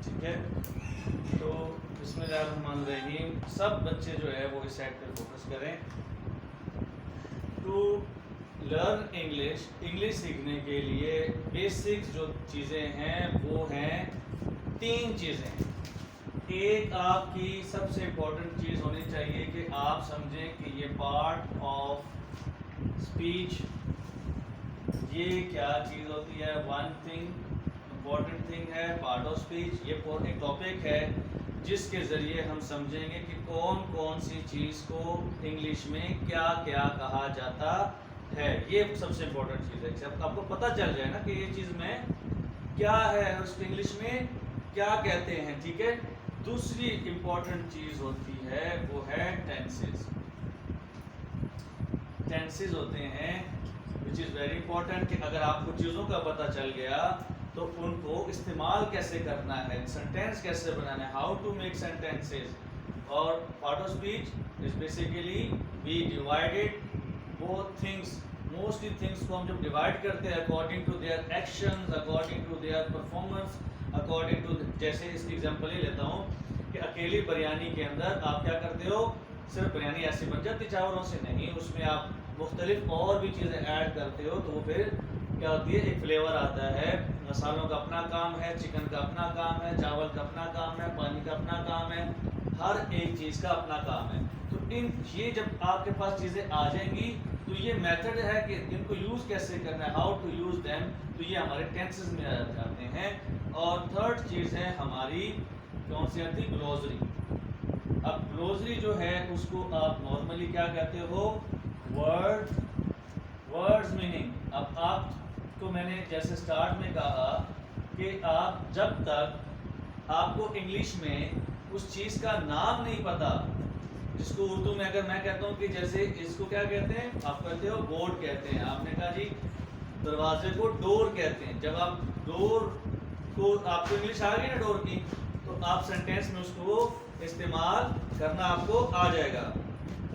ठीक है, तो बिस्मिल्लाहिर्रहमानिर्रहीम। सब बच्चे जो है वो इस साइड पर फोकस करें। टू लर्न इंग्लिश, इंग्लिश सीखने के लिए बेसिक जो चीज़ें हैं वो हैं 3 चीज़ें। एक आपकी सबसे इम्पोर्टेंट चीज़ होनी चाहिए कि आप समझें कि ये पार्ट ऑफ स्पीच, ये क्या चीज़ होती है। वन थिंग इम्पॉर्टेंट थिंग है पार्ट ऑफ स्पीच। ये एक टॉपिक है जिसके ज़रिए हम समझेंगे कि कौन कौन सी चीज़ को इंग्लिश में क्या क्या कहा जाता है। ये सबसे इम्पोर्टेंट चीज़ है। जब आपको पता चल जाए ना कि ये चीज़ में क्या है, उसको इंग्लिश में क्या कहते हैं, ठीक है। दूसरी इम्पोर्टेंट चीज़ होती है वो है टेंसेस। टेंसेस होते हैं विच इज़ वेरी इंपॉर्टेंट कि अगर आपको चीज़ों का पता चल गया तो उनको इस्तेमाल कैसे करना है, सेंटेंस कैसे बनाना है, हाउ टू मेक सेंटेंसेस। और part of speech is basically we divided both things. Mostly things को हम जब डिवाइड करते हैं according to their actions, according to their performance, according to, जैसे इसकी एग्जांपल ही लेता हूँ कि अकेली बिरयानी के अंदर आप क्या करते हो, सिर्फ बिरयानी ऐसी बन जाती चावलों से नहीं, उसमें आप मुख्तलिफ और भी चीज़ें ऐड करते हो तो वो फिर क्या होती है, एक फ्लेवर आता है। मसालों का अपना काम है, चिकन का अपना काम है, चावल का अपना काम है, पानी का अपना काम है, हर एक चीज़ का अपना काम है। तो ये जब आपके पास चीज़ें आ जाएंगी तो ये मेथड है कि इनको यूज़ कैसे करना है, हाउ टू यूज़ देम, तो ये हमारे टेंसेस में आ जाते हैं। और थर्ड चीज़ है हमारी कौन सी आती, ग्लोसरी। अब ग्लोसरी जो है उसको आप नॉर्मली क्या कहते हो, वर्ड्स मीनिंग। अब आपको मैंने जैसे स्टार्ट में कहा कि आप जब तक आपको इंग्लिश में उस चीज़ का नाम नहीं पता, जिसको उर्दू में अगर मैं कहता हूँ कि जैसे इसको क्या कहते हैं, आप कहते हो बोर्ड कहते हैं, आपने कहा जी दरवाजे को डोर कहते हैं। जब आप डोर को, आपको इंग्लिश आ गई ना डोर की, तो आप सेंटेंस में उसको इस्तेमाल करना आपको आ जाएगा।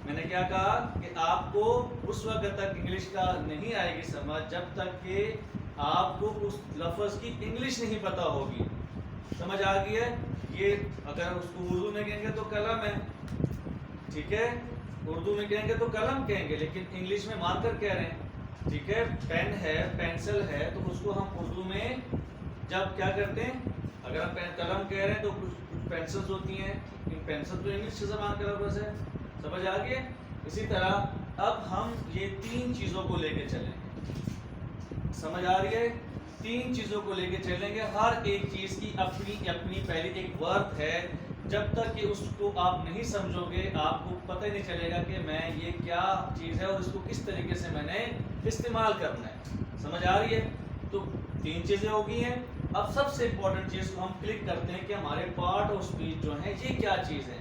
मैंने क्या कहा कि आपको उस वक्त तक इंग्लिश का नहीं आएगी समझ जब तक कि आपको उस लफ्ज़ की इंग्लिश नहीं पता होगी। समझ आ गई है। ये अगर उसको उर्दू में कहेंगे तो कलम है, ठीक है, उर्दू में कहेंगे तो कलम कहेंगे, लेकिन इंग्लिश में मार्कर कह रहे हैं, ठीक है। पेन है, पेंसिल है, तो उसको हम उर्दू में जब क्या करते हैं, अगर हम कलम कह रहे हैं तो कुछ पेंसिल्स होती हैं, इन पेंसिल तो इंग्लिश की ज़बान का लफ्ज़ है। समझ आ गई। इसी तरह अब हम ये 3 चीज़ों को लेके चलेंगे। समझ आ रही है, 3 चीज़ों को लेके चलेंगे। हर एक चीज़ की अपनी अपनी पहले एक वर्थ है। जब तक कि उसको आप नहीं समझोगे आपको पता ही नहीं चलेगा कि मैं ये क्या चीज़ है और इसको किस तरीके से मैंने इस्तेमाल करना है। समझ आ रही है। तो 3 चीज़ें हो गई हैं। अब सबसे इम्पोर्टेंट चीज़ को हम क्लिक करते हैं कि हमारे पार्ट ऑफ स्पीच जो है ये क्या चीज़ है,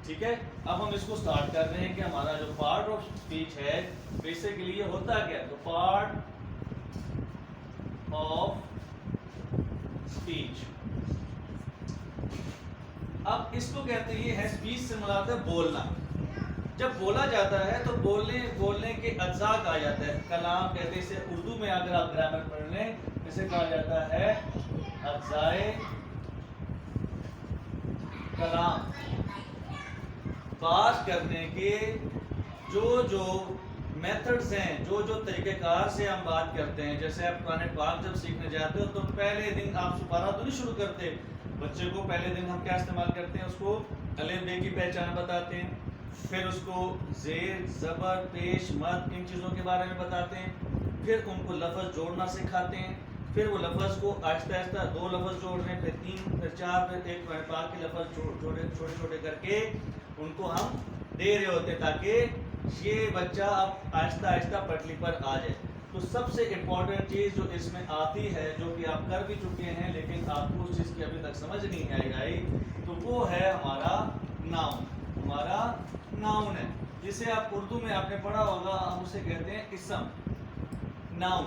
ठीक है। अब हम इसको स्टार्ट कर रहे हैं कि हमारा जो पार्ट ऑफ स्पीच है बेसिकली ये होता क्या है। तो पार्ट ऑफ स्पीच, अब इसको कहते हैं, ये है स्पीच से मुराद है बोलना। जब बोला जाता है तो बोलने के अज्जा कहा जाता है। कलाम कहते हैं इसे, उर्दू में अगर आप ग्रामर पढ़ लें इसे कहा जाता है अज्जाए कलाम। बात करने के जो मेथड्स हैं, जो तरीक़ेकार से हम बात करते हैं, जैसे आप कुरान पाक जब सीखने जाते हो तो पहले दिन आप सुबह तो नहीं शुरू करते बच्चे को। पहले दिन हम क्या इस्तेमाल करते हैं, उसको अलिफ बे की पहचान बताते हैं, फिर उसको ज़ेर ज़बर पेश मद इन चीज़ों के बारे में बताते हैं, फिर उनको लफ्ज़ जोड़ना सिखाते हैं, फिर वो लफ्ज़ को आहिस्ता आहिस्ता 2 लफ्ज़ जोड़ रहे हैं, फिर 3, फिर 4, फिर एक कुरान पाक के लफ्ज़ जोड़े छोटे छोटे करके उनको हम दे रहे होते हैं ताकि ये बच्चा अब आहिस्ता आहिस्ता पटरी पर आ जाए। तो सबसे इम्पॉर्टेंट चीज़ जो इसमें आती है, जो कि आप कर भी चुके हैं लेकिन आपको उस चीज़ की अभी तक समझ नहीं आई, तो वो है हमारा नाउन। हमारा नाउन है जिसे आप उर्दू में आपने पढ़ा होगा, हम उसे कहते हैं इसम, नाउन।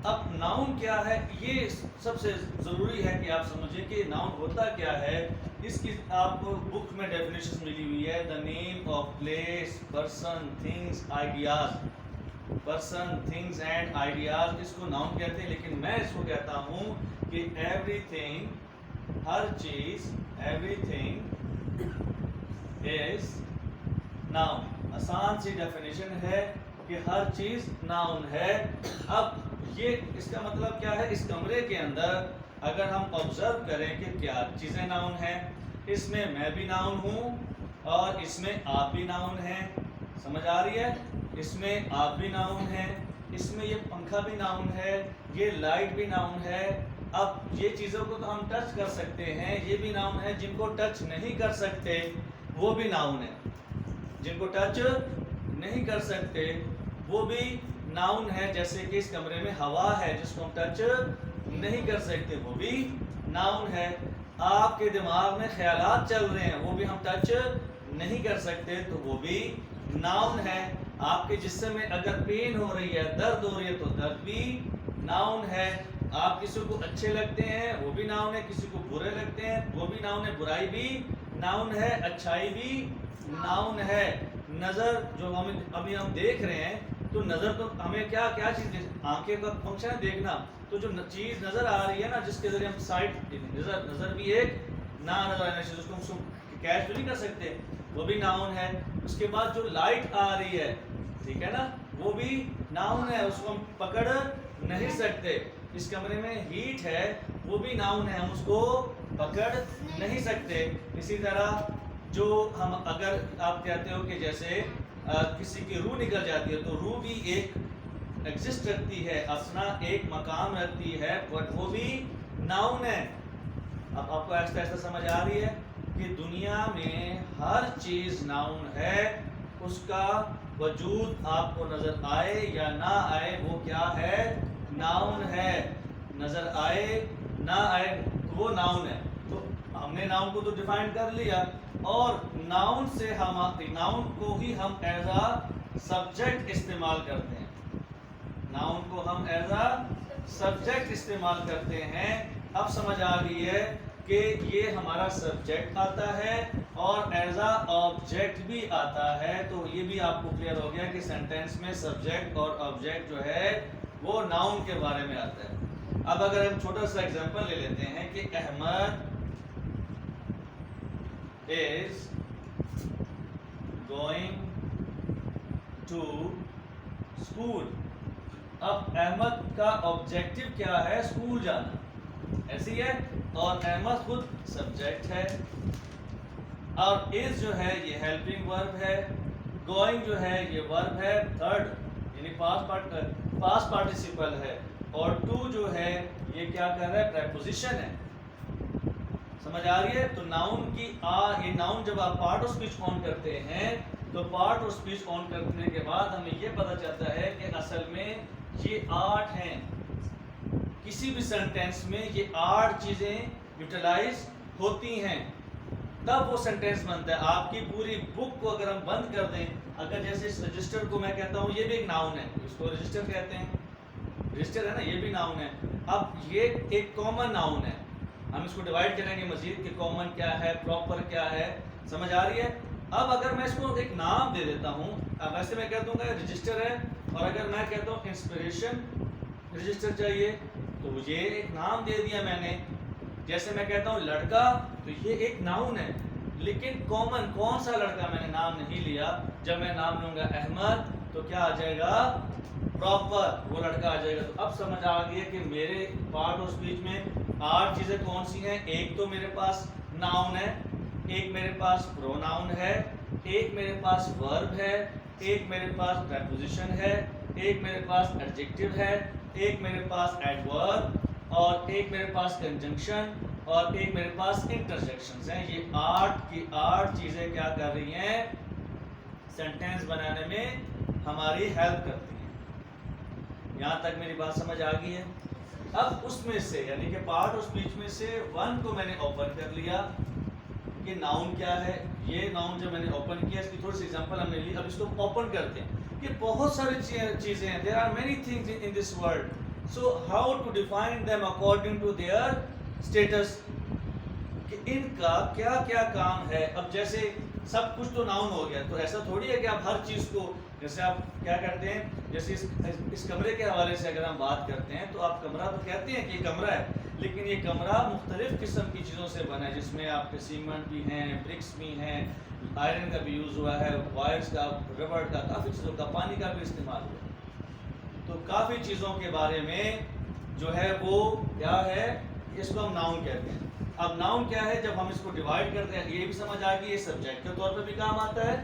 अब नाउन क्या है, ये सबसे ज़रूरी है कि आप समझें कि नाउन होता क्या है। इसकी आपको बुक में डेफिनेशन मिली हुई है, the name of place, person, things, ideas. Person, things and ideas इसको नाउन कहते हैं, लेकिन मैं इसको कहता हूँ कि एवरीथिंग हर चीज, एवरीथिंग इज नाउन। आसान सी डेफिनेशन है कि हर चीज नाउन है। अब ये इसका मतलब क्या है, इस कमरे के अंदर अगर हम ऑब्जर्व करें कि क्या चीजें नाउन हैं, इसमें मैं भी नाउन हूँ और इसमें आप भी नाउन हैं, समझ आ रही है? इसमें आप भी नाउन है, इसमें ये पंखा भी नाउन है, ये लाइट भी नाउन है। अब ये चीज़ों को तो हम टच कर सकते हैं, ये भी नाउन है। जिनको टच नहीं कर सकते वो भी नाउन है, जिनको टच नहीं कर सकते वो भी नाउन है। जैसे कि इस कमरे में हवा है जिसको हम टच नहीं कर सकते, वो भी नाउन है। आपके दिमाग में ख्यालात चल रहे हैं, वो भी हम टच नहीं कर सकते, तो वो भी नाउन है। आपके जिस्म में अगर पेन हो रही है, दर्द हो रही है, तो दर्द भी नाउन है। आप किसी को अच्छे लगते हैं, वो भी नाउन है। किसी को बुरे लगते हैं, वो भी नाउन है। बुराई भी नाउन है, अच्छाई भी नाउन है। नज़र जो अभी हम देख रहे हैं, तो नज़र तो हमें क्या क्या चीज़, आंखें का फंक्शन है देखना। तो जो चीज़ नज़र आ रही है ना, जिसके जरिए हम साइट, नज़र भी एक ना नज़र आने से उसको हम कैच तो नहीं कर सकते, वो भी नाउन है। उसके बाद जो लाइट आ रही है, ठीक है ना, वो भी नाउन है, उसको हम पकड़ नहीं सकते। इस कमरे में हीट है, वो भी नाउन है, हम उसको पकड़ नहीं सकते। इसी तरह जो हम, अगर आप कहते हो कि जैसे किसी की रूह निकल जाती है, तो रूह भी एक एग्जिस्ट रखती है, अपना एक मकाम रखती है, बट वो भी नाउन है। अब आपको ऐसा ऐसा समझ आ रही है कि दुनिया में हर चीज़ नाउन है। उसका वजूद आपको नज़र आए या ना आए, वो क्या है, नाउन है। नज़र आए ना आए तो वो नाउन है। तो हमने नाउन को तो डिफाइन कर लिया, और नाउन से हम नाउन को ही हम एज अ सब्जेक्ट इस्तेमाल करते हैं। नाउन को हम एज अ सब्जेक्ट इस्तेमाल करते हैं। अब समझ आ गई है कि ये हमारा सब्जेक्ट आता है और एज अ ऑब्जेक्ट भी आता है। तो ये भी आपको क्लियर हो गया कि सेंटेंस में सब्जेक्ट और ऑब्जेक्ट जो है वो नाउन के बारे में आता है। अब अगर हम छोटा सा एग्जांपल ले लेते हैं कि Ahmad is going to school। अब अहमद का ऑब्जेक्टिव क्या है, स्कूल जाना, ऐसी है, और अहमद खुद सब्जेक्ट है, और is जो है ये हेल्पिंग वर्ब है, गोइंग जो है ये वर्ब है, थर्ड यानी पास्ट पार्टिसिपल है, और टू जो है ये क्या कर रहा है, प्रेपोजिशन है। समझ आ रही है? तो नाउन की ये नाउन जब आप पार्ट ऑफ स्पीच ऑन करते हैं, तो पार्ट ऑफ स्पीच ऑन करने के बाद हमें ये पता चलता है कि असल में ये 8 हैं। किसी भी सेंटेंस में ये 8 चीज़ें यूटिलाइज होती हैं, तब वो सेंटेंस बनता है। आपकी पूरी बुक को अगर हम बंद कर दें, अगर जैसे इस रजिस्टर को मैं कहता हूँ ये भी एक नाउन है, इसको रजिस्टर कहते हैं, रजिस्टर है ना, ये भी नाउन है। अब ये एक कॉमन नाउन है, हम इसको डिवाइड करेंगे मजीद कि कॉमन क्या है, प्रॉपर क्या है, समझ आ रही है? अब अगर मैं इसको एक नाम दे देता हूँ, अब वैसे मैं कह दूंगा रजिस्टर है, और अगर मैं कहता हूँ इंस्पिरेशन रजिस्टर चाहिए, तो ये एक नाम दे दिया मैंने। जैसे मैं कहता हूँ लड़का, तो ये एक नाउन है, लेकिन कॉमन कौन सा लड़का मैंने नाम नहीं लिया। जब मैं नाम लूँगा अहमद, तो क्या आ जाएगा, प्रॉपर वो लड़का आ जाएगा। तो अब समझ आ गई है कि मेरे पार्ट ऑफ स्पीच में 8 चीज़ें कौन सी हैं। एक तो मेरे पास नाउन है, एक मेरे पास प्रोनाउन है, एक मेरे पास वर्ब है, एक मेरे पास प्रेपोजिशन है, एक मेरे पास एडजेक्टिव है, एक मेरे पास एडवर्ब, और एक मेरे पास कंजंक्शन, और एक मेरे पास इंटरजेक्शंस हैं। ये 8 की 8 चीज़ें क्या कर रही हैं, सेंटेंस बनाने में हमारी हेल्प करती हैं। यहाँ तक मेरी बात समझ आ गई है? अब उसमें से यानी कि पार्ट ऑफ स्पीच में से 1 को मैंने ओपन कर लिया कि नाउन क्या है। ये नाउन जब मैंने ओपन किया, इसकी थोड़ी सी एग्जांपल हमने ली। अब इसको ओपन करते हैं कि बहुत सारी चीज़ें हैं, there are many things in this world, so how to define them according to their status, कि इनका क्या क्या काम है। अब जैसे सब कुछ तो नाउन हो गया, तो ऐसा थोड़ी है कि आप हर चीज़ को, जैसे आप क्या करते हैं, जैसे इस कमरे के हवाले से अगर हम बात करते हैं, तो आप कमरा तो कहते हैं कि कमरा है, लेकिन ये कमरा मुख्तलिफ किस्म की चीज़ों से बना है, जिसमें आपके सीमेंट भी हैं, ब्रिक्स भी हैं, आयरन का भी यूज़ हुआ है, वायर्स का, रबड़ का, काफ़ी चीज़ों का, पानी का भी इस्तेमाल हुआ है। तो काफ़ी चीज़ों के बारे में जो है वो क्या है, इसको हम नाउन कहते हैं। अब नाउन क्या है, जब हम इसको डिवाइड करते हैं ये भी समझ आ गई, ये सब्जेक्ट के तौर पे भी काम आता है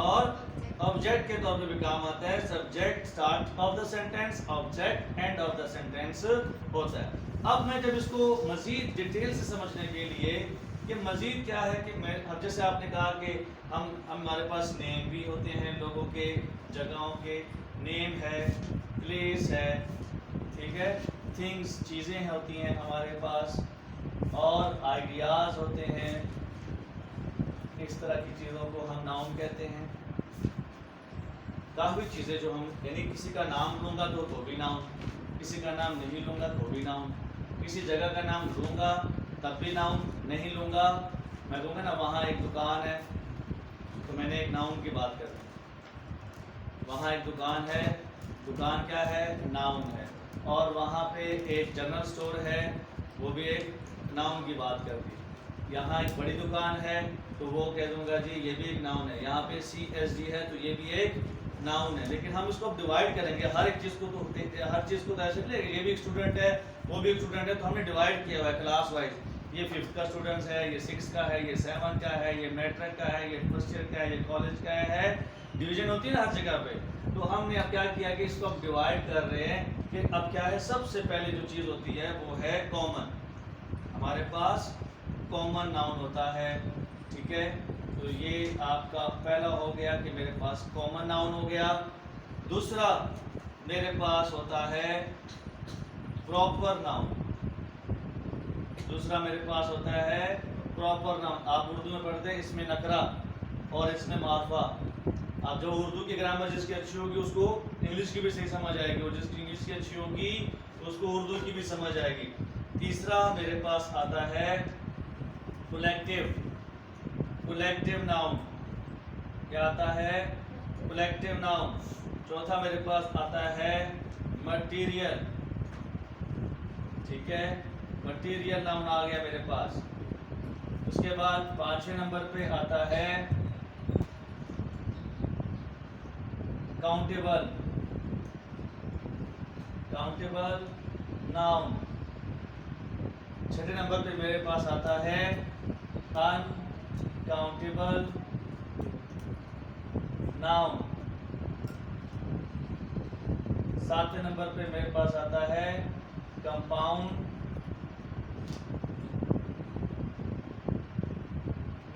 और ऑब्जेक्ट के तौर पे भी काम आता है। Subject start of the sentence, object end of the sentence होता है। अब मैं जब इसको मजीद डिटेल से समझने के लिए कि मजीद क्या है कि मैं, अब जैसे आपने कहा कि हमारे पास नेम भी होते हैं, लोगों के, जगहों के नेम है, प्लेस है, ठीक है, थिंग्स चीज़ें होती हैं हमारे पास, और आइडियाज़ होते हैं। इस तरह की चीज़ों को हम नाउन कहते हैं। काफ़ी चीज़ें जो हम, यानी किसी का नाम लूँगा तो भी नाउन, किसी का नाम नहीं लूँगा तो भी नाउन, किसी जगह का नाम लूँगा तब भी नाउन, नहीं लूँगा, मैं कहूँगा ना वहाँ एक दुकान है तो मैंने एक नाउन की बात कर दी। वहाँ एक दुकान है, दुकान क्या है, नाउन है। और वहाँ पे एक जनरल स्टोर है, वो भी एक नाउन की बात कर दी। यहाँ एक बड़ी दुकान है तो वो कह दूँगा जी ये भी एक नाउन है। यहाँ पे CSD है तो ये भी एक नाउन है। लेकिन हम इसको अब डिवाइड करेंगे, हर एक चीज़ को तो हर चीज़ को तो ऐसे नहीं लेंगे, ये भी एक स्टूडेंट है, वो भी एक स्टूडेंट है, तो हमने डिवाइड किया हुआ है क्लास वाइज। ये 5th का स्टूडेंट्स है, ये 6 का है, ये 7 का है, ये मैट्रिक का है, ये फर्स्ट ईयर का है, ये कॉलेज का है। डिवीजन होती है ना हर जगह पे। तो हमने अब क्या किया कि इसको अब डिवाइड कर रहे हैं कि अब क्या है, सबसे पहले जो चीज़ होती है वो है कॉमन। हमारे पास कॉमन नाउन होता है, ठीक है। तो ये आपका पहला हो गया कि मेरे पास कॉमन नाउन हो गया। दूसरा मेरे पास होता है प्रॉपर नाउन। दूसरा मेरे पास होता है प्रॉपर नाउन। आप उर्दू में पढ़ते हैं, इसमें नकरा और इसमें मारफा। आप जो उर्दू की ग्रामर जिसकी अच्छी होगी उसको इंग्लिश की भी सही समझ आएगी, और जिसकी इंग्लिश की अच्छी होगी उसको उर्दू की भी समझ आएगी। तीसरा मेरे पास आता है कलेक्टिव नाउन। क्या आता है, कलेक्टिव नाउन। चौथा मेरे पास आता है मटीरियल, ठीक है, मटीरियल नाउन आ गया मेरे पास। उसके बाद 5वें नंबर पे आता है काउंटेबल नाउन। 6ठे नंबर पे मेरे पास आता है अनकाउंटेबल नाउन। 7वें नंबर पे मेरे पास आता है compound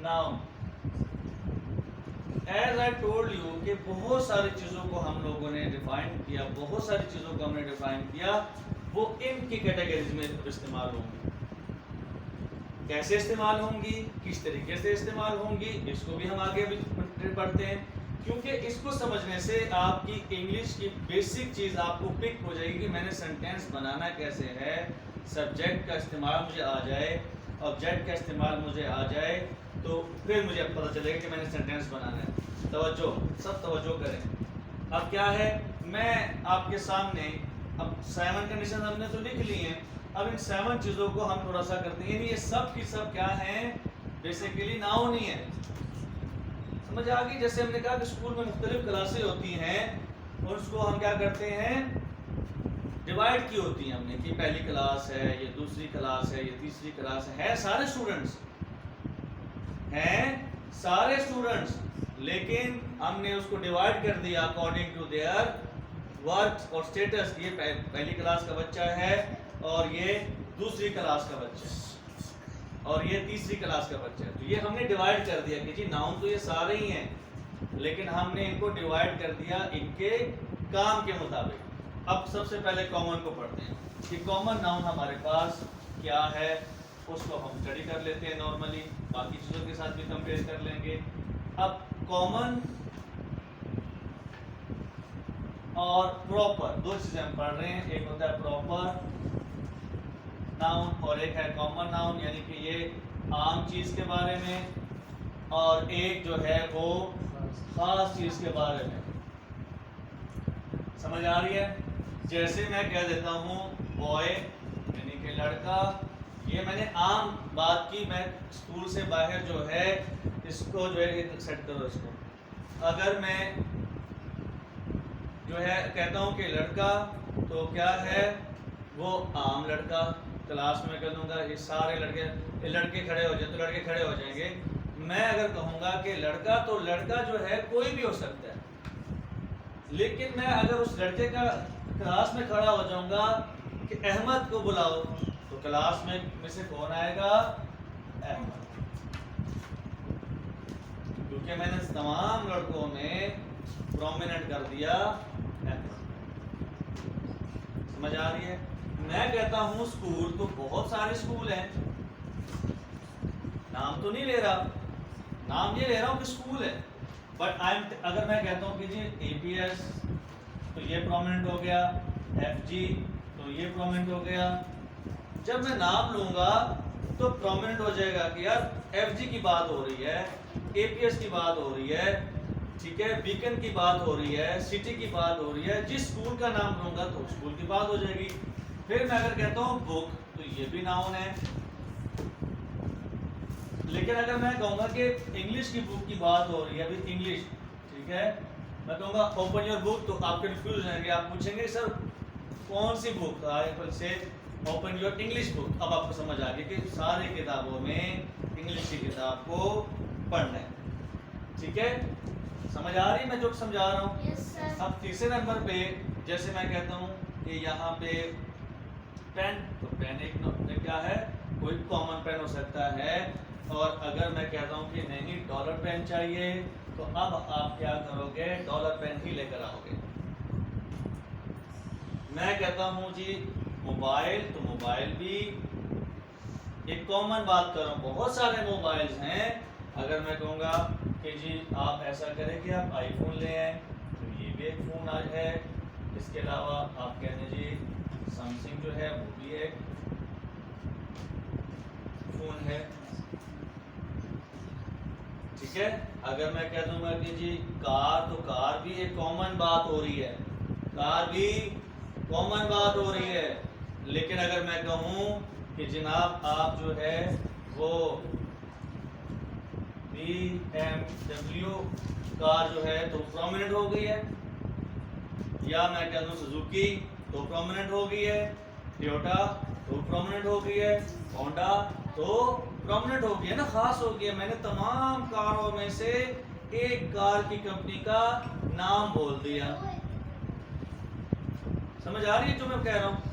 noun. As I told you कि बहुत सारी चीज़ों को हम लोगों ने डिफाइन किया, बहुत सारी चीज़ों को हमने डिफाइन किया, वो इनकी कैटेगरीज में इस्तेमाल होंगी। कैसे इस्तेमाल होंगी, किस तरीके से इस्तेमाल होंगी, इसको भी हम आगे भी पढ़ते हैं, क्योंकि इसको समझने से आपकी इंग्लिश की बेसिक चीज़ आपको पिक हो जाएगी कि मैंने सेंटेंस बनाना कैसे है। सब्जेक्ट का इस्तेमाल मुझे आ जाए, ऑब्जेक्ट का इस्तेमाल मुझे आ जाए, तो फिर मुझे पता चलेगा कि मैंने सेंटेंस बनाना है। तवज्जो, सब तवज्जो करें। अब क्या है, मैं आपके सामने अब 7 कंडीशन हमने तो लिख ली हैं। अब इन 7 चीज़ों को हम थोड़ा सा करते हैं। ये सब की सब क्या हैं, बेसिकली नाउन ही है। समझ आ गई। जैसे हमने कहा कि स्कूल में मुख्तलिफ क्लासें होती हैं और उसको हम क्या करते हैं, डिवाइड की होती हैं हमने कि पहली क्लास है, ये दूसरी क्लास है, ये तीसरी क्लास है सारे स्टूडेंट्स हैं, सारे स्टूडेंट्स, लेकिन हमने उसको डिवाइड कर दिया अकॉर्डिंग टू देयर वर्क और स्टेटस। ये पहली क्लास का बच्चा है और ये दूसरी क्लास का बच्चा है और ये तीसरी क्लास का बच्चा है। तो ये हमने डिवाइड कर दिया कि जी नाउन तो ये सारे ही हैं, लेकिन हमने इनको डिवाइड कर दिया इनके काम के मुताबिक। अब सबसे पहले कॉमन को पढ़ते हैं कि कॉमन नाउन हमारे पास क्या है, उसको हम स्टडी कर लेते हैं नॉर्मली, बाकी चीज़ों के साथ भी कंपेयर कर लेंगे। अब कॉमन और प्रॉपर दो चीज़ें हम पढ़ रहे हैं, एक होता है प्रॉपर नाउन और एक है कॉमन नाउन, यानी कि ये आम चीज़ के बारे में, और एक जो है वो खास चीज़ के बारे में। समझ आ रही है। जैसे मैं कह देता हूँ बॉय, यानी कि लड़का, ये मैंने आम बात की, मैं स्कूल से बाहर जो है इसको जो है सेट करो इसको। अगर मैं जो है कहता हूँ कि लड़का, तो क्या है वो आम लड़का, क्लास में कर दूंगा ये सारे लड़के खड़े हो जाए तो लड़के खड़े हो जाएंगे। मैं अगर कहूँगा कि लड़का, तो लड़का जो है कोई भी हो सकता है, लेकिन मैं अगर उस लड़के का क्लास में खड़ा हो जाऊंगा कि अहमद को बुलाओ, तो क्लास में से कौन आएगा? अहमद, क्योंकि मैंने तमाम लड़कों में प्रोमिनेंट कर दिया अहमद। समझ आ रही है? मैं कहता हूँ स्कूल, तो बहुत सारे स्कूल हैं, नाम तो नहीं ले रहा, नाम ये ले रहा हूँ कि स्कूल है, बट अगर मैं कहता हूँ कि जी APS, तो ये प्रोमिनेंट हो गया, FG, तो ये प्रोमिनेंट हो गया। जब मैं नाम लूंगा तो प्रोमिनेंट हो जाएगा कि यार FG की बात हो रही है, APS की बात हो रही है, ठीक है, बीकन की बात हो रही है, सिटी की बात हो रही है। जिस स्कूल का नाम लूंगा तो स्कूल की बात हो जाएगी। फिर मैं अगर कहता हूँ बुक, तो ये भी नाउन है। लेकिन अगर मैं कहूँगा कि इंग्लिश की बुक की बात हो रही है, अभी इंग्लिश, ठीक है, मैं कहूँगा ओपन योर बुक, तो आप कंफ्यूज हो जाएंगे, आप पूछेंगे सर कौन सी बुक? आई से ओपन योर इंग्लिश बुक। अब आपको समझ आ गई कि सारी किताबों में इंग्लिश की किताब को पढ़ना है, ठीक है? समझ आ रही मैं जो समझा रहा हूँ? Yes, sir. अब तीसरे नंबर पे जैसे मैं कहता हूँ कि यहाँ पे पेन, तो पेन एक क्या है, कोई कॉमन पेन हो सकता है। और अगर मैं कहता हूँ कि नहीं डॉलर पेन चाहिए, तो अब आप क्या करोगे? डॉलर पेन ही लेकर आओगे। मैं कहता हूँ जी मोबाइल, तो मोबाइल भी एक कॉमन बात कर रहा हूँ, बहुत सारे मोबाइल्स हैं। अगर मैं कहूँगा कि जी आप ऐसा करें कि आप आईफोन ले आए, तो ये भी एक फ़ोन आज है। इसके अलावा आप कह दीजिए सैमसंग जो है वो भी एक फ़ोन है, ठीक है। अगर मैं कह दूंगा कि जी कार, तो कार भी एक कॉमन बात हो रही है, कार भी कॉमन बात हो रही है। लेकिन अगर मैं कहूँ कि जनाब आप जो है वो BMW कार जो है तो प्रोमिनेंट हो गई है, या मैं कह दूँ सुजुकी तो प्रोमिनेंट हो गई है, टोयोटा तो प्रोमिनेंट हो गई है, होंडा तो प्रोमिनेंट हो गई है ना, खास हो गई है। मैंने तमाम कारों में से एक कार की कंपनी का नाम बोल दिया। समझ आ रही है जो मैं कह रहा हूँ?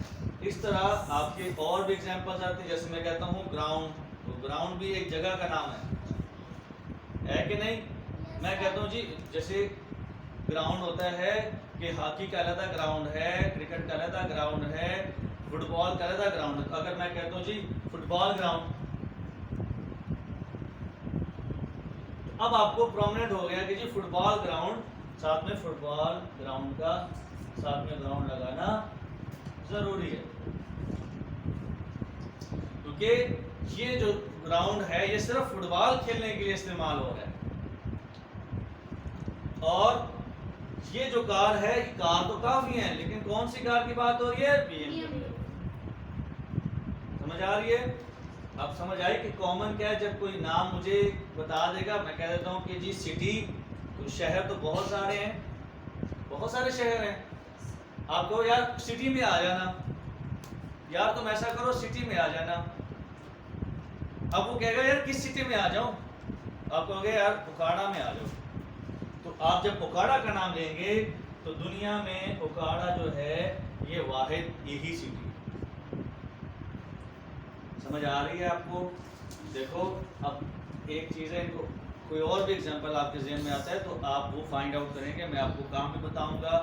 इस तरह आपके और भी एग्जांपल्स आते हैं। जैसे मैं कहता हूँ ग्राउंड, तो ग्राउंड भी एक जगह का नाम है कि नहीं? मैं कहता हूँ जी जैसे ग्राउंड होता है कि हॉकी का अलग ग्राउंड है, क्रिकेट का अलग ग्राउंड है, फुटबॉल का अलग ग्राउंड है। अगर मैं कहता हूँ जी फुटबॉल ग्राउंड, अब आपको प्रोमिनेंट हो गया कि जी फुटबॉल ग्राउंड, साथ में फुटबॉल ग्राउंड का साथ में ग्राउंड लगाना जरूरी है, क्योंकि ये जो ग्राउंड है ये सिर्फ फुटबॉल खेलने के लिए इस्तेमाल हो रहा है। और ये जो कार है, ये कार तो काफी है, लेकिन कौन सी कार की बात हो रही है? BMW। समझ आ रही है? अब समझ आई कि कॉमन क्या है। जब कोई नाम मुझे बता देगा, मैं कह देता हूँ कि जी सिटी, तो शहर तो बहुत सारे हैं, बहुत सारे शहर हैं। आप कहो यार सिटी में आ जाना, यार तुम ऐसा करो सिटी में आ जाना। अब वो कहेगा यार किस सिटी में आ जाऊं? आप कहोगे यार पुकाड़ा में आ जाओ। तो आप जब पुकाड़ा का नाम लेंगे तो दुनिया में पुकाड़ा जो है ये वाहिद यही सिटी। समझ आ रही है आपको? देखो अब एक चीज़ है, इनको कोई और भी एग्जांपल आपके जहन में आता है तो आप वो फाइंड आउट करेंगे, मैं आपको काम भी बताऊंगा।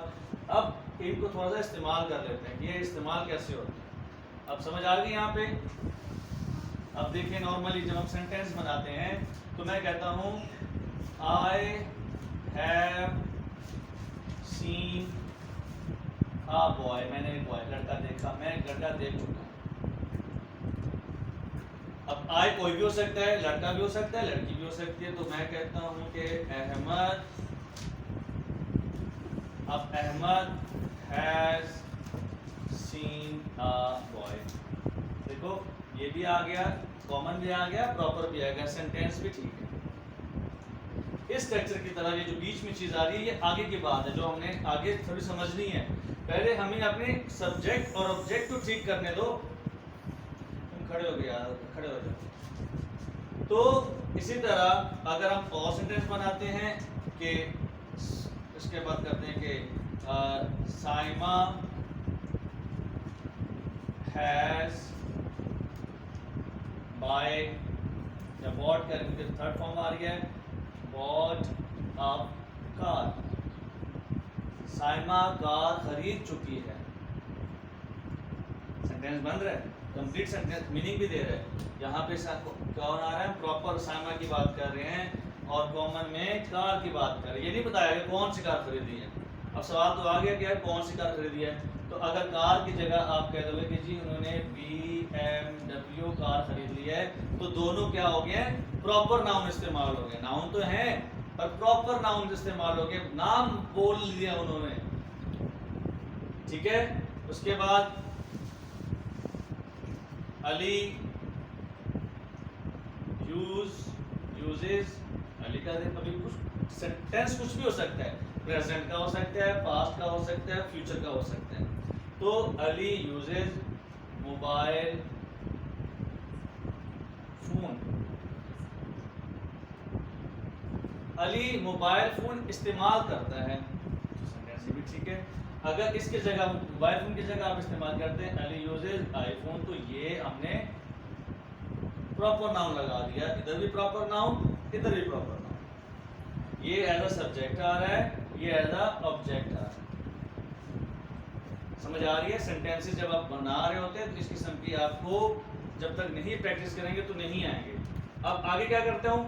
अब इनको थोड़ा सा इस्तेमाल कर लेते हैं कि ये इस्तेमाल कैसे होता है। अब समझ आ गई यहाँ पे? अब देखिए नॉर्मली जब हम सेंटेंस बनाते हैं तो मैं कहता हूँ I have seen a boy, मैंने एक बॉय लड़का देखा, मैं एक लड़का देख चुका हूँ। अब आई कोई भी हो सकता है, लड़का भी हो सकता है, लड़की भी हो सकती है। तो मैं कहता हूँ कि अहमद, अब Ahmad has seen a boy, देखो ये भी आ गया, कॉमन भी आ गया, प्रॉपर भी आ गया, सेंटेंस भी ठीक है। इस स्ट्रक्चर की तरह ये जो बीच में चीज आ रही है ये आगे की बात है, जो हमने आगे थोड़ी समझनी है। पहले हमें अपने सब्जेक्ट और ऑब्जेक्ट को ठीक करने दो। तुम खड़े हो गए यार, खड़े हो जाओ। तो इसी तरह अगर हम और सेंटेंस बनाते हैं कि इसके बाद करते हैं कि साइमा हैज बाय या बॉट करेंगे, थर्ड फॉर्म आ रही है bought a car, Saima car खरीद चुकी है। सेंटेंस बन रहा है, कंप्लीट सेंटेंस, मीनिंग भी दे रहा है। यहाँ पे कौन आ रहा है, प्रॉपर साइमा की बात कर रहे हैं और कॉमन में कार की बात कर रहे हैं। ये नहीं बताया कि कौन सी कार खरीदी है। अब सवाल तो आ गया कि यार कौन सी कार खरीदी है, तो अगर कार की जगह आप कह दोगे कि जी उन्होंने BMW कार खरीद ली है, तो दोनों क्या हो गए, प्रॉपर नाउन इस्तेमाल हो गए। नाउन तो है पर प्रॉपर नाउन इस्तेमाल हो गए, नाम बोल लिया उन्होंने, ठीक है। उसके बाद अली यूजेस, अली का अभी कुछ सेंटेंस कुछ भी हो सकता है, प्रेजेंट का हो सकता है, पास्ट का हो सकता है, फ्यूचर का हो सकता है। तो Ali uses mobile phone, Ali mobile phone इस्तेमाल करता है, सेंटेंस भी ठीक है। अगर इसके जगह मोबाइल फोन की जगह आप इस्तेमाल करते हैं अली यूजेस आईफोन, तो ये हमने प्रॉपर नाउन लगा दिया, इधर भी प्रॉपर नाउन, इधर भी प्रॉपर नाउन। ये एज अ सब्जेक्ट आ रहा है, ये एज अ ऑब्जेक्ट आ रहा है। समझ आ रही है? सेंटेंसेस जब आप बना रहे होते हैं तो इस किस्म की आपको जब तक नहीं प्रैक्टिस करेंगे तो नहीं आएंगे। अब आगे क्या करता हूँ,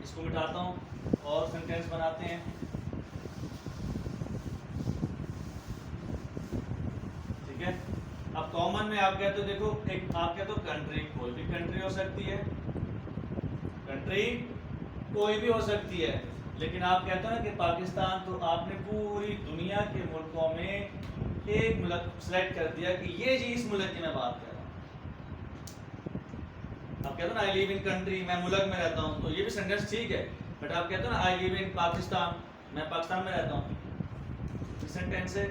इसको मिटाता हूँ और सेंटेंस बनाते हैं, ठीक है। अब कॉमन में आप कहते हो, देखो एक आप कहते हो कंट्री, कोई भी कंट्री हो सकती है, कंट्री कोई भी हो सकती है, लेकिन आप कहते हो ना कि पाकिस्तान, तो आपने पूरी दुनिया के मुल्कों में एक मुल्क सेलेक्ट कर दिया कि ये जी इस मुल्क की मैं बात कर रहा हूँ। आप कहते हो ना आई लिव इन कंट्री, मैं मुल्क में रहता हूँ, तो ये भी सेंटेंस ठीक है। बट आप कहते हो ना आई लिव इन पाकिस्तान, मैं पाकिस्तान में रहता हूँ, सेंटेंस है,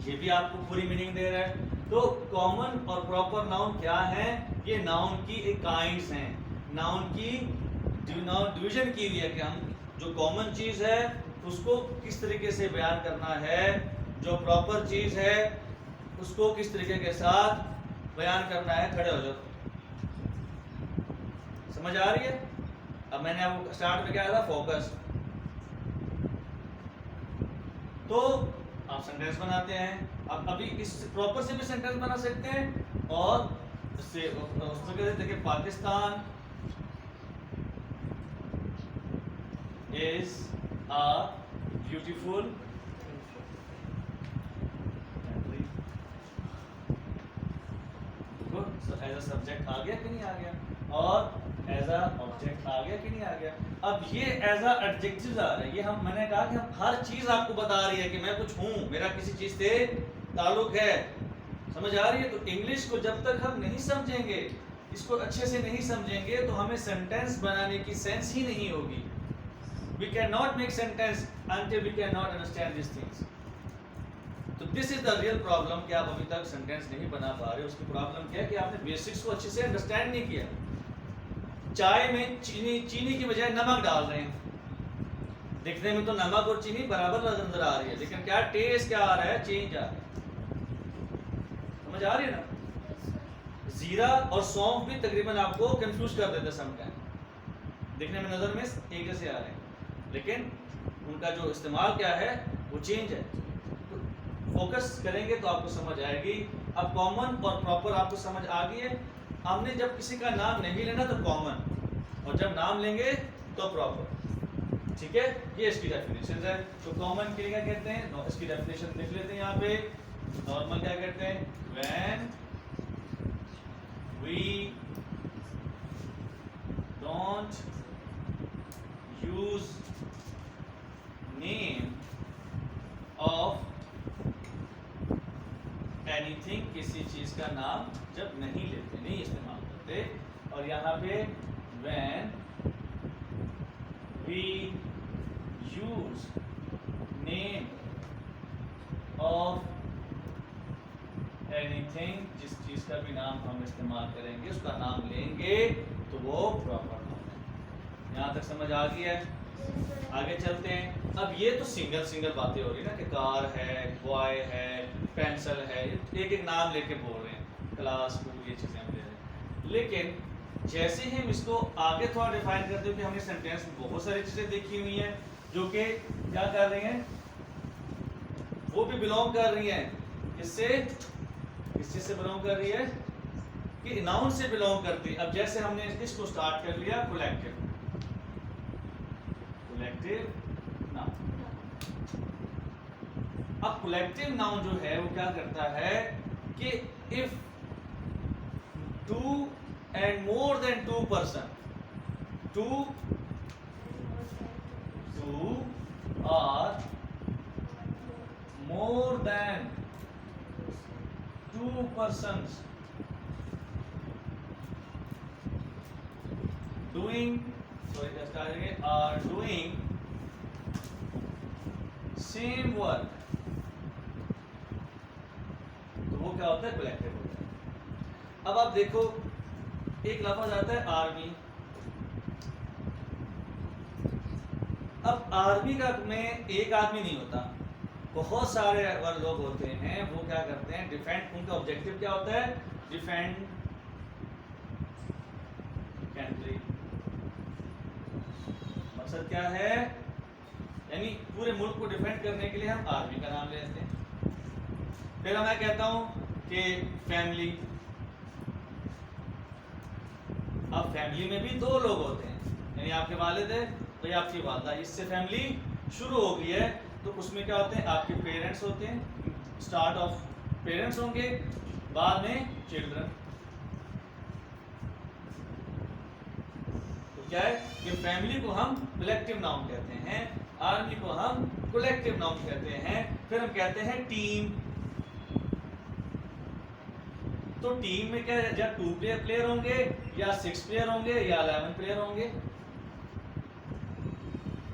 ये भी आपको पूरी मीनिंग दे रहा है। तो कॉमन और प्रॉपर नाउन क्या है, ये नाउन की एक काइंड्स हैं, नाउन की डिवीजन की हुई है कि हम जो कॉमन चीज है उसको किस तरीके से बयान करना है, जो प्रॉपर चीज है उसको किस तरीके के साथ बयान करना है। खड़े हो जाओ, समझ आ रही है? अब मैंने आपको स्टार्ट में क्या था, फोकस। तो आप सेंटेंस बनाते हैं, अब अभी इस प्रॉपर से भी सेंटेंस बना सकते हैं और उससे उसमें कहते देखिए Pakistan is a beautiful country. As a subject आ गया कि नहीं आ गया, और एज अ ऑब्जेक्ट आ गया कि नहीं आ गया। अब ये एज अ एडजेक्टिव्स आ रहे हैं, ये हम मैंने कहा कि हम हर चीज आपको बता रही है कि मैं कुछ हूं, मेरा किसी चीज से ताल्लुक है। समझ आ रही है? तो इंग्लिश को जब तक हम नहीं समझेंगे, इसको अच्छे से नहीं समझेंगे, तो हमें सेंटेंस बनाने की सेंस ही नहीं होगी। We can not make sentence until we cannot understand these things. तो this is the real problem कि आप अभी तक सेंटेंस नहीं बना पा रहे। उसकी प्रॉब्लम क्या है कि आपने बेसिक्स को अच्छे से अंडरस्टैंड नहीं किया। चाय में चीनी की बजाय नमक डाल रहे हैं, दिखने में तो नमक और चीनी बराबर नजर आ रही है, लेकिन क्या टेस्ट क्या आ रहा है, चेंज आ रहा है। समझ आ रही है ना? जीरा और सौंफ भी तकरीबन आपको कंफ्यूज कर देते समटाइम, दिखने में नजर में एक जैसे आ रहे हैं, लेकिन उनका जो इस्तेमाल क्या है वो चेंज है। तो फोकस करेंगे तो आपको समझ आएगी। अब कॉमन और प्रॉपर आपको समझ आ गई है। हमने जब किसी का नाम नहीं लेना तो कॉमन, और जब नाम लेंगे तो प्रॉपर, ठीक है। ये इसकी डेफिनेशन है। तो कॉमन के लिए क्या कहते हैं, इसकी डेफिनेशन देख लेते हैं यहाँ पे। नॉर्मल क्या कहते हैं, when we don't use name of anything, किसी चीज का नाम जब नहीं लेते। और यहाँ पे when we use name of anything, जिस चीज का भी नाम हम इस्तेमाल करेंगे उसका नाम लेंगे तो वो प्रॉपर नाउन है। यहाँ तक समझ आ गई है? आगे चलते हैं। अब ये तो सिंगल सिंगल बातें हो रही ना कि कार है, बॉय है, पेंसिल है, एक एक नाम लेके बोल रहे हैं, क्लास, स्कूल, ये चीजें हम ले रहे हैं। लेकिन जैसे ही हम इसको आगे थोड़ा डिफाइन करते हो कि हमने सेंटेंस में बहुत सारी चीजें देखी हुई हैं जो कि क्या कर रही हैं, वो भी बिलोंग कर रही हैं इससे, किस चीज से बिलोंग कर रही है कि नाउन से बिलोंग करती है। अब जैसे हमने इसको स्टार्ट कर लिया कोलेक्टिव, कोलेक्टिव नाउन। अब कोलेक्टिव नाउन जो है वो क्या करता है कि if two and more than two person, two or more than two persons are doing same work, तो वो क्या होता है, कलेक्टिव होता है। अब आप देखो एक लफ्ज आता है आर्मी। अब आर्मी का में एक आदमी नहीं होता, बहुत सारे लोग होते हैं। वो क्या करते हैं, डिफेंड, उनका ऑब्जेक्टिव क्या होता है, डिफेंड कंट्री। मकसद क्या है, यानी पूरे मुल्क को डिफेंड करने के लिए हम आर्मी का नाम लेते हैं। फिर मैं कहता हूं कि फैमिली। अब फैमिली में भी दो लोग होते हैं, यानी आपके वालिद है तो ये आपकी वालदा, इससे फैमिली शुरू हो गई है। तो उसमें क्या होते हैं, आपके पेरेंट्स होते हैं, स्टार्ट ऑफ पेरेंट्स होंगे, बाद में चिल्ड्रन। तो क्या है कि फैमिली को हम कलेक्टिव नाउन कहते हैं, आर्मी को हम कलेक्टिव नाउन कहते हैं। फिर हम कहते हैं टीम। तो टीम में क्या है, या 2 प्लेयर होंगे, या 6 प्लेयर होंगे, या 11 प्लेयर होंगे।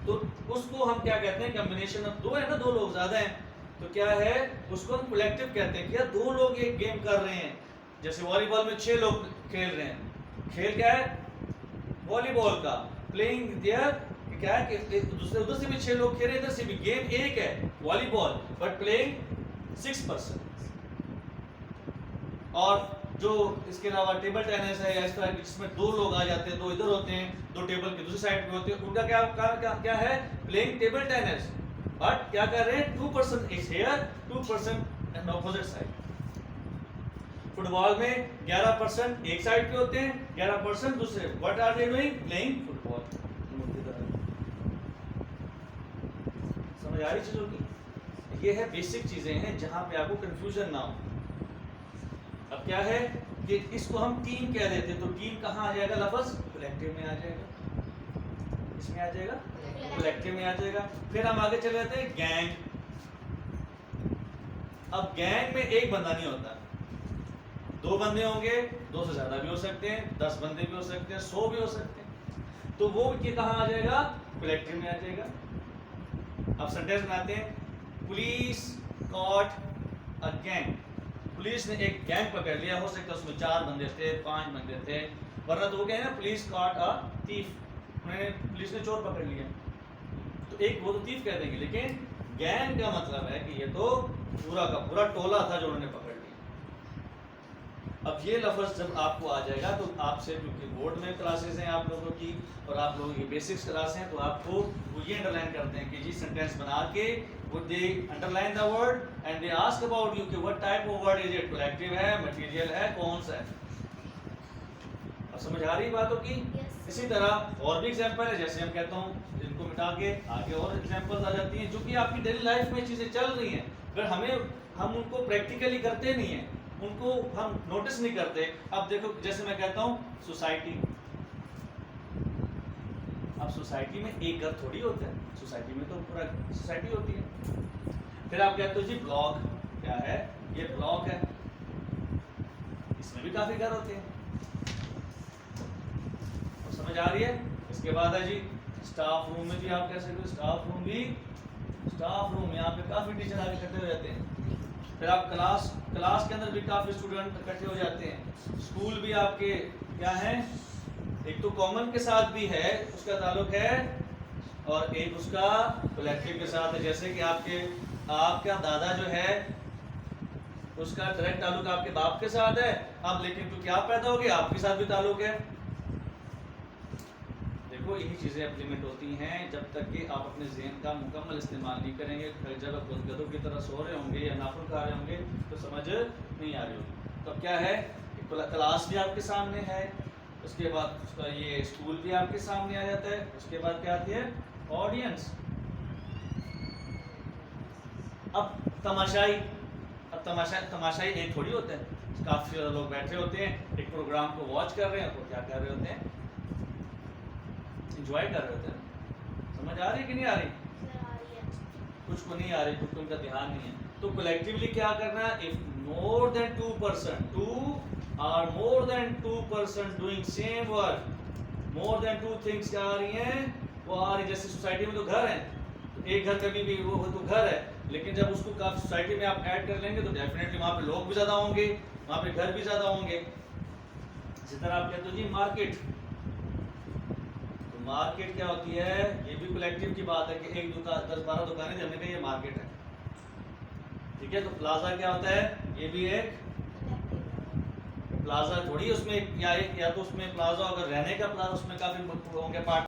तो उसको हम क्या कहते हैं, कॉम्बिनेशन ऑफ दो है ना, दो लोग ज्यादा हैं तो क्या है, उसको हम कलेक्टिव कहते हैं कि यार दो लोग एक गेम कर रहे हैं। जैसे वॉलीबॉल में 6 लोग खेल रहे हैं, खेल क्या है, वॉलीबॉल का, प्लेइंग देयर क्या है कि दूसरे उधर से भी 6 लोग खेल रहे हैं, इधर से भी, गेम एक है वॉलीबॉल, बट प्लेइंग 6 पर्सन। और जो इसके अलावा टेबल टेनिस है या इस तरह की जिसमें 2 लोग आ जाते हैं, 2 इधर होते हैं, 2 टेबल की दूसरी साइड पे होते हैं, उनका क्या है, प्लेइंग टेबल टेनिस, बट क्या कर रहे हैं, 2 person is here, 2 person and opposite side. Football में 11 पर्सन एक साइड पे होते हैं, 11 पर्सन दूसरे, what are they doing, playing football. समझ आ रही चीजों की? ये है बेसिक चीजें हैं जहां पे आपको कंफ्यूजन ना हो। अब क्या है कि इसको हम टीम कह देते हैं, तो टीम कहाँ आ जाएगा, लफ्ज कलेक्टिव में आ जाएगा, इसमें आ जाएगा, कलेक्टिव में आ जाएगा। फिर हम आगे चले जाते हैं गैंग। अब गैंग में एक बंदा नहीं होता, 2 बंदे होंगे, 2 से ज्यादा भी हो सकते हैं, 10 बंदे भी हो सकते हैं, 100 भी हो सकते हैं। तो वो ये कहाँ आ जाएगा, कलेक्टिव में आ जाएगा। अब सेंटेंस बनाते हैं, police caught a gang. Police ने एक गैंग पकड़ लिया, हो सकता है उसमें 4 बंदे थे, 5 बंदे थे, वरना तो वो क्या है ना, police caught a thief, police ने चोर पकड़ लिया, तो एक वो तो थीफ कह देंगे, लेकिन गैंग का मतलब है कि ये तो पूरा का पूरा टोला था जो उन्होंने पकड़ लिया। अब ये लफ्ज जब आपको आ जाएगा तो आपसे, क्योंकि बोर्ड में क्लासेस हैं आप लोगों की और आप लोगों की बेसिक्स क्लास हैं, तो आपको वो ये अंडरलाइन करते हैं कि जी सेंटेंस बना के would they underline the word and they ask about you कि what type of word is it, collective है, material है, कौन सा है। अब समझ आ रही बातों की? इसी तरह और भी एग्जांपल है, जैसे हम कहता हूँ इनको मिटा के आगे और एग्जांपल्स आ जाती हैं जो कि आपकी डेली लाइफ में चीजें चल रही हैं, अगर हम उनको प्रैक्टिकली करते नहीं हैं, उनको हम नोटिस नहीं करते। अब देखो जैसे मैं कहता हूँ सोसाइटी, अब सोसाइटी में एक घर थोड़ी होता है, सोसाइटी में तो पूरा सोसाइटी होती है। फिर आप कहते हो जी ब्लॉक, क्या है, ये ब्लॉक है, इसमें भी काफी घर होते हैं। समझ आ रही है? इसके बाद है जी स्टाफ रूम में भी आप कह सकते हो, स्टाफ रूम यहाँ पे काफी टीचर आके इकट्ठे हो जाते हैं। फिर आप क्लास के अंदर भी काफी स्टूडेंट इकट्ठे हो जाते हैं। स्कूल भी आपके क्या है, एक तो कॉमन के साथ भी है, उसका ताल्लुक है, और एक उसका कलेक्टिव के साथ है। जैसे कि आपका दादा जो है उसका डायरेक्ट ताल्लुक आपके बाप के साथ है, अब लेकिन क्योंकि आप पैदा हो गए आपके साथ भी ताल्लुक है। देखो यही चीजें इम्प्लीमेंट होती हैं जब तक कि आप अपने ज़हन का मुकम्मल इस्तेमाल नहीं करेंगे। जब आप गधों की तरह सो रहे होंगे या नाखून खा रहे होंगे तो समझ नहीं आ रही होगी। तो क्या है, क्लास भी आपके सामने है, उसके बाद ये स्कूल भी आपके सामने आ जाता है, उसके बाद क्या आती है ऑडियंस। अब तमाशाई एक थोड़ी होता है, काफी ज्यादा लोग बैठे होते हैं एक प्रोग्राम को वॉच कर रहे हैं, तो क्या कर रहे होते हैं, एंजॉय कर रहे होते हैं। समझ आ रही है कि नहीं आ रही? कुछ को नहीं आ रही, कुछ को उनका ध्यान नहीं है। तो कलेक्टिवली क्या करना है, if more than 2%, 2 or more than 2% doing same work, more than 2 things क्या आ रही हैं, वो आ रही। जैसे सोसाइटी में तो घर है, तो एक घर कभी भी वो तो घर है, लेकिन जब उसको काफी सोसाइटी में आप ऐड कर लेंगे तो डेफिनेटली वहाँ पे लोग भी ज़्यादा होंगे, वहाँ पे घर भी ज़्यादा होंगे। इसी तरह आप कहते हो जी मार्केट, तो मार्केट क्या होती है, ये भी कलेक्टिव की बात है कि एक दुकान 10-12 दुकानें, हमने कहा ये मार्केट है, ठीक है। तो प्लाजा क्या होता है, ये भी एक प्लाजा थोड़ी, उसमें या तो उसमें प्लाजा अगर रहने का प्लाजा, उसमें काफी होंगे पार्ट